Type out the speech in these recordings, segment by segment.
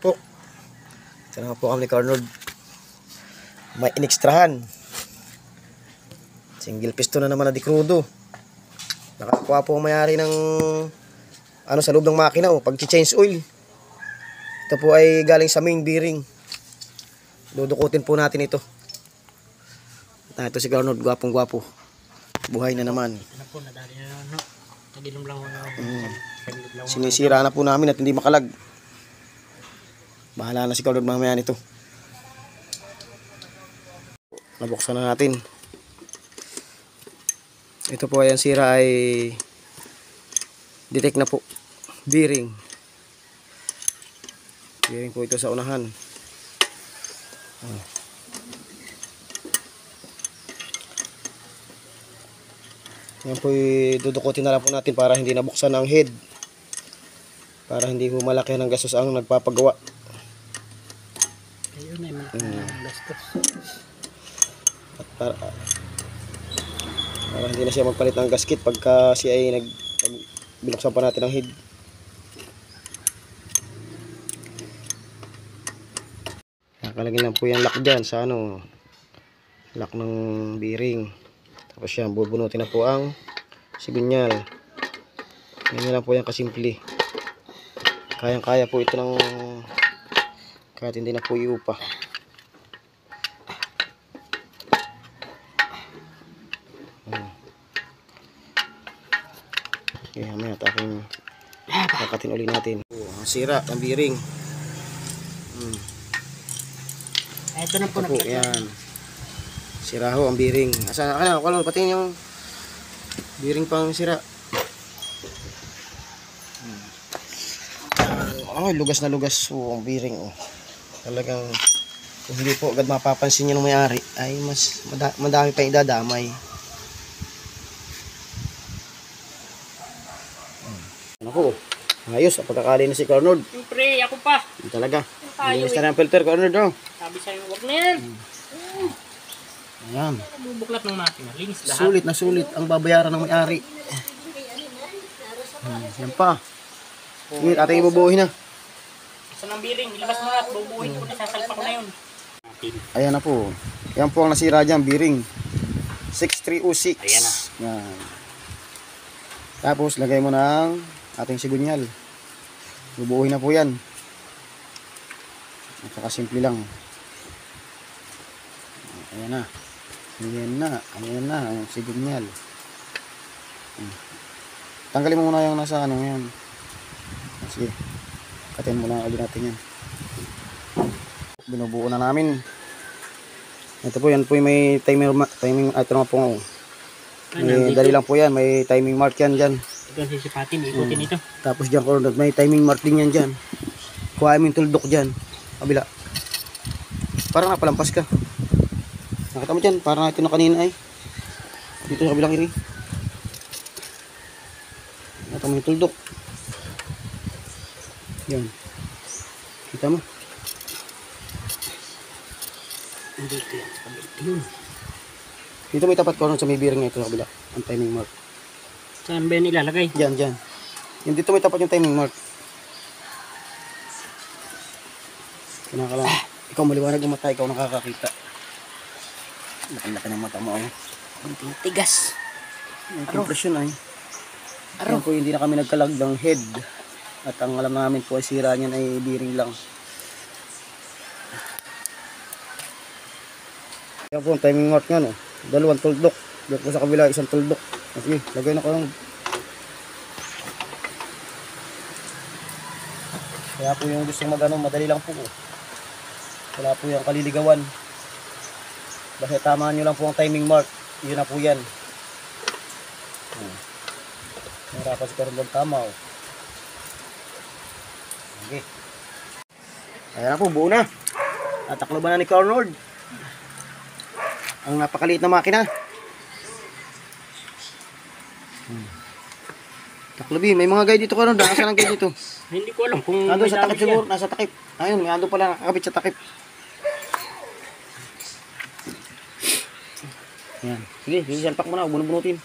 Po. Ito na po kami ni Carnord. May inekstrahan. Single piston na naman na di crudo. Nakakuha po ang mayari ng sa loob ng makina pag change oil. Ito po ay galing sa main bearing. Dudukutin po natin ito. Ito si Carnord, gwapong gwapo. Buhay na naman. Sinisira na po namin at hindi makalag. Bahala na si Carnord mamaya nito. Nabuksan na natin. Ito po ay ang sira ay detect na po. Bearing. Bearing po ito sa unahan. Yan po dudukutin na lang po natin para hindi nabuksan ang head. Para hindi po malaki ng gastos ang nagpapagawa. Ayun ay malaki ng gastos. At para hindi na siya magpalit ng gasket pagka siya ay binuksan pa natin ang head. Nakalagay lang po yung lock dyan sa lock ng bearing. Tapos yan, bubunutin na po ang sigunyal. Ganyan lang po yan kasimple. Kayang-kaya po ito ng kahit hindi na po iupa. Okay, mamaya aking kakatin uli natin. Ang sira ang bearing. Ito na po Ito po, yan. Sira ho ang bearing. Asa na ka pati yung bearing pang sira. Lugas na lugas ang bearing Talagang kung hindi po agad mapapansin niyo ng may-ari ay mas madami pa idadamay. Ako, ayos ang pagkakali na si Carnord. Siyempre, ako pa. Talaga. Linis na ng filter, Carnord. Sabi sa'yo, huwag na yan. Ayan. Bubuklat ng makina. Linis lahat. Sulit na sulit ang babayaran ng may-ari. Yan pa. Sige, ating ibubuhin na. Isa ng bearing, ilabas mo na at bubuhin ko na, sasalpak na yun. Ayan na po. Yan po ang nasira dyan, bearing 6306. Ayan na. Yan. Tapos lagay mo ng ating sigunyal. Bubuhin na po yan. Napakasimple lang. Ayan na. Ayan na. Ayan na. Ang sigunyal. Tanggalin mo muna yung nasa yan. Sige. Katin mo na ulit natin yan. Binubuo na namin. Ito po yan po may timing ito na po. Dali lang po yan. May timing mark yan dyan. Ito sisipatin, ikutin ito. Tapos dyan Carnord, may timing mark din yan dyan. Kuha mo yung tuldok dyan. Kabila. Parang napalampas ka. Nakita mo dyan, parang ito na kanina ay. Dito sa kabilang iri. Nakita mo yung tuldok. Yan. Kita mo. Dito yan. Yun. Dito may tapat Carnord sa may bearing na ito sa kabila. Ang timing mark. Saan ba yan ilalagay? Dyan, dyan. Yung dito may tapat yung timing mark. Kinakalang. Ikaw maliwanag ng mata, ikaw nakakakita. Laki-laki ng mata mo. Ang tigas. Ang kompresyon ay. Yan po, hindi na kami nagkalag ng head. At ang alam namin po ay sira niyan ay bearing lang. Yan po ang timing mark nga dalawang tuldok. Dito po sa kabila isang tuldok. Sige, lagay na ko lang. Kaya po yung gusto madali lang po. Wala po yung kaliligawan. Basta tamaan nyo lang po ang timing mark. Yun na po yan. Narapan si Carnord tama Okay. Ayan na po, buo na. Tatakloban na ni Carnord ang napakaliit na makina. Taklobi, may mga guide dito Carnord. Nasaan ang guide dito? Hindi ko alam kung nandun sa takip siguro, nasa takip. Ayun, may ando pala nakakabit sa takip. Yan. Sige, salpak mo na, bunubunutin.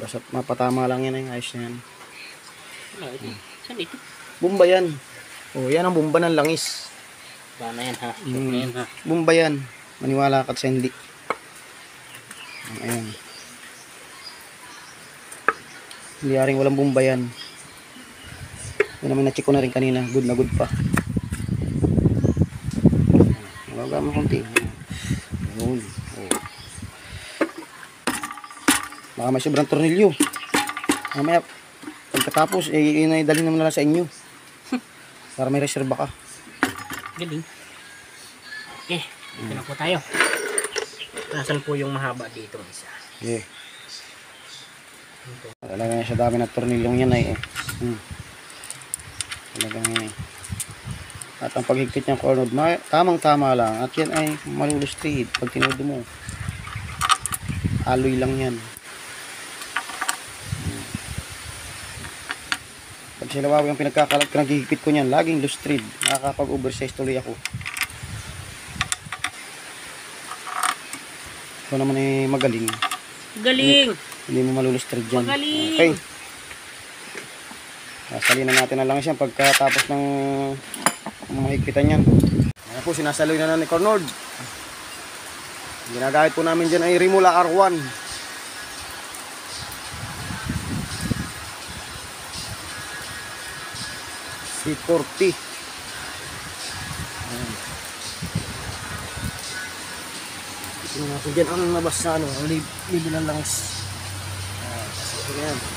Basta mapatama lang yan ayos na yan. Saan ito? Bumba yan. Oh, yan ang bumba ng langis. Paano yan ha? Mm. Ayan ha. Bumba yan. Maniwala ka sa hindi. Ayan. Hindi aring walang bumba yan. Yan naman na-check ko na rin kanina. Good na good pa. Magaga mo konti. Yun. Oh. Baka may sobrang tornilyo. Mamaya, pagkatapos, inaidalhin naman na lang sa inyo. Para may reserva ka. Galing. Okay, dito na po tayo. Nasaan po yung mahaba dito isa? Okay. Talaga nga siya dami ng tornilyong yan ay talagang at ang paghigpit niyang cornod tamang tama lang at yan ay malulustrade pag tinodo mo. Alloy lang yan. Pag silawaw yung pinagkihigpit ko niyan laging lustrade. Nakakapag oversize tuloy ako. Ito naman ay magaling. Galing! Hindi mo malulustrade dyan. Magaling! Okay. Sasalinan natin na lang siya pagkatapos ng mahigpitan yan. Ayan po, sinasaloy na ni Cornord. Ginagamit po namin dyan ay Rimula R1. C40. Ayan. Tingnan natin dyan ang nabas na ang libilan langis. Ayan.